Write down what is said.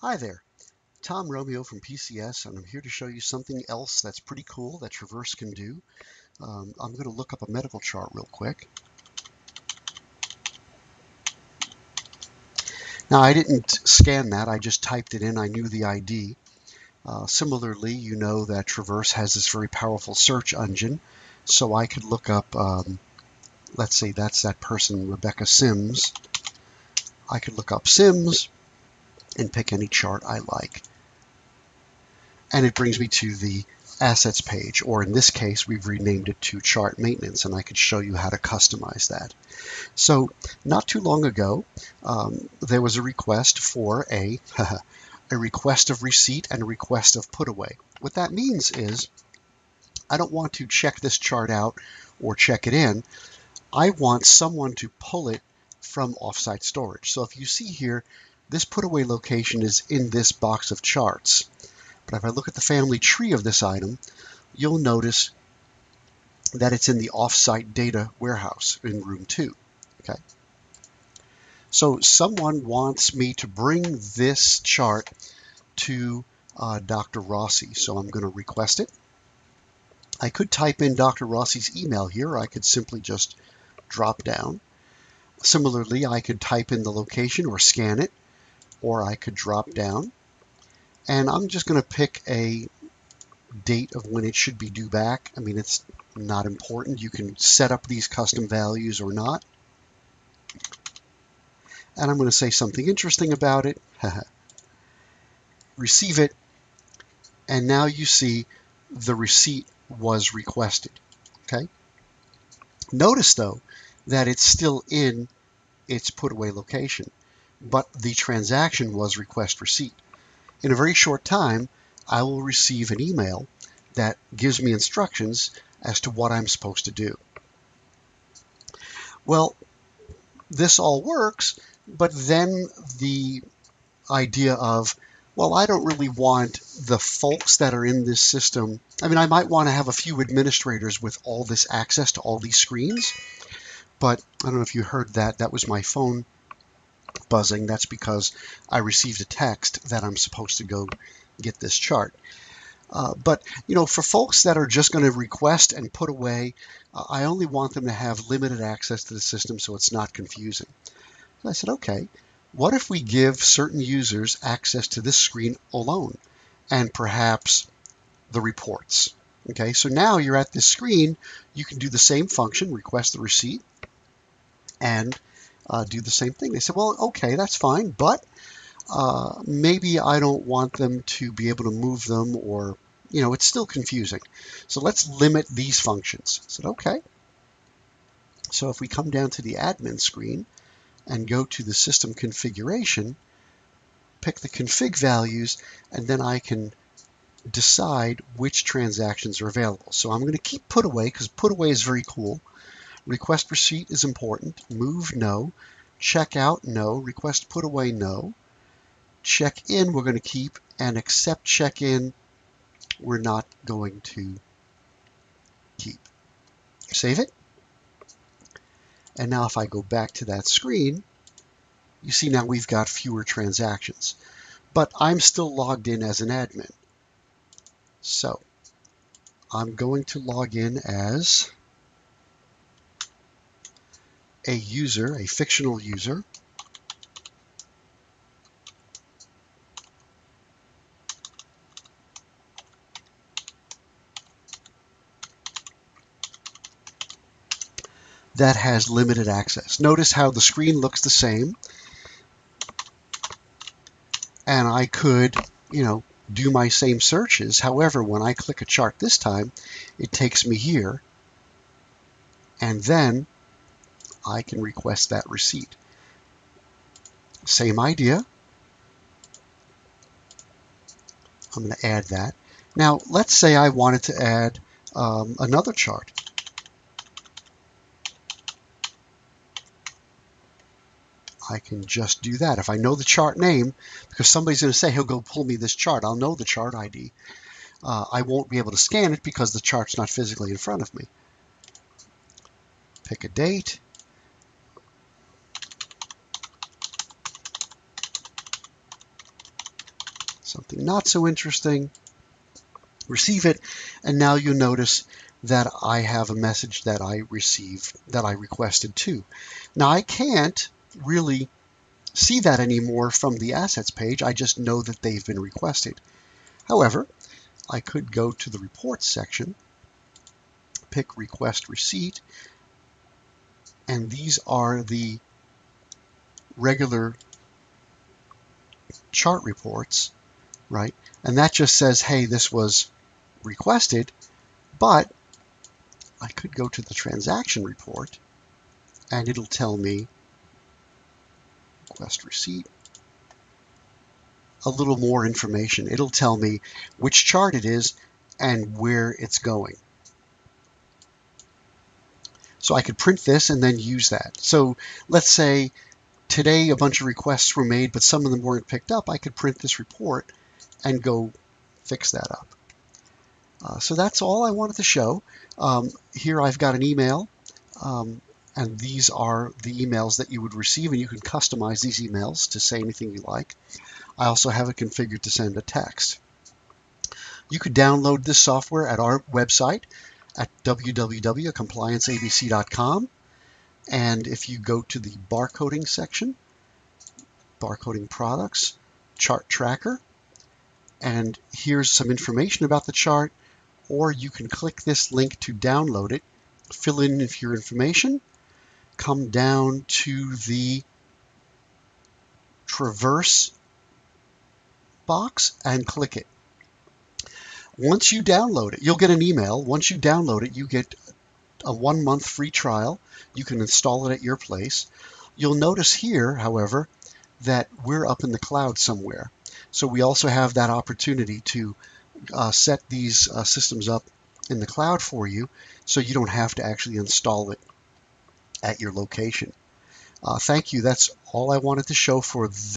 Hi there, Tom Romeo from PCS, and I'm here to show you something else that's pretty cool that Traverse can do. I'm going to look up a medical chart real quick. Now, I didn't scan that, I just typed it in. I knew the ID. Similarly, you know that Traverse has this very powerful search engine, so I could look up, let's say that's that person, Rebecca Sims. I could look up Sims and pick any chart I like. And it brings me to the assets page, or in this case, we've renamed it to chart maintenance, and I could show you how to customize that. So not too long ago, there was a request for a request of receipt and a request of put away. What that means is I don't want to check this chart out or check it in. I want someone to pull it from offsite storage. So if you see here, this put away location is in this box of charts. But if I look at the family tree of this item, you'll notice that it's in the offsite data warehouse in room 2. Okay. So someone wants me to bring this chart to Dr. Rossi. So I'm going to request it. I could type in Dr. Rossi's email here, or I could simply just drop down. Similarly, I could type in the location or scan it, or I could drop down. And I'm just going to pick a date of when it should be due back. I mean, it's not important. You can set up these custom values or not. And I'm going to say something interesting about it. Receive it. And now you see the receipt was requested. Okay. Notice, though, that it's still in its put away location, but the transaction was request receipt. In a very short time, I will receive an email that gives me instructions as to what I'm supposed to do. Well, this all works, but then the idea of, well, I don't really want the folks that are in this system. I mean, I might want to have a few administrators with all this access to all these screens, but I don't know if you heard that. That was my phone buzzing. That's because I received a text that I'm supposed to go get this chart. But, you know, for folks that are just going to request and put away, I only want them to have limited access to the system so it's not confusing. So I said, okay, what if we give certain users access to this screen alone and perhaps the reports? Okay, so now you're at this screen, you can do the same function, request the receipt, and do the same thing. They said, well, okay, that's fine, but maybe I don't want them to be able to move them, or, you know, it's still confusing. So let's limit these functions. I said, okay. So if we come down to the admin screen and go to the system configuration, pick the config values, and then I can decide which transactions are available. So I'm going to keep put away because put away is very cool. Request receipt is important. Move, no. Check out, no. Request put away, no. Check in we're going to keep, and accept check in we're not going to keep. Save it. And now if I go back to that screen, you see now we've got fewer transactions. But I'm still logged in as an admin. So I'm going to log in as a user, a fictional user. That has limited access. Notice how the screen looks the same. And I could, you know, do my same searches. However, when I click a chart this time, it takes me here. And then I can request that receipt. Same idea. I'm going to add that. Now, let's say I wanted to add another chart. I can just do that. If I know the chart name, because somebody's going to say, he'll go pull me this chart, I'll know the chart ID. I won't be able to scan it because the chart's not physically in front of me. Pick a date. . Something not so interesting. Receive it, and now you notice that I have a message that I received, that I requested too. Now I can't really see that anymore from the assets page. I just know that they've been requested. However, I could go to the reports section, pick request receipt, and these are the regular chart reports, right? And that just says, hey, this was requested, but I could go to the transaction report and it'll tell me request receipt, a little more information. It'll tell me which chart it is and where it's going. So I could print this and then use that. So let's say today a bunch of requests were made, but some of them weren't picked up. I could print this report and go fix that up. So that's all I wanted to show. Here I've got an email, and these are the emails that you would receive, and you can customize these emails to say anything you like. I also have it configured to send a text. You could download this software at our website at www.complianceabc.com. And if you go to the barcoding section, barcoding products, chart tracker, and here's some information about the chart, or you can click this link to download it, fill in your information, come down to the traverse box and click it. Once you download it, you'll get an email. Once you download it, you get a 1-month free trial. You can install it at your place. You'll notice here, however, that we're up in the cloud somewhere. So we also have that opportunity to set these systems up in the cloud for you, so you don't have to actually install it at your location. Thank you. That's all I wanted to show for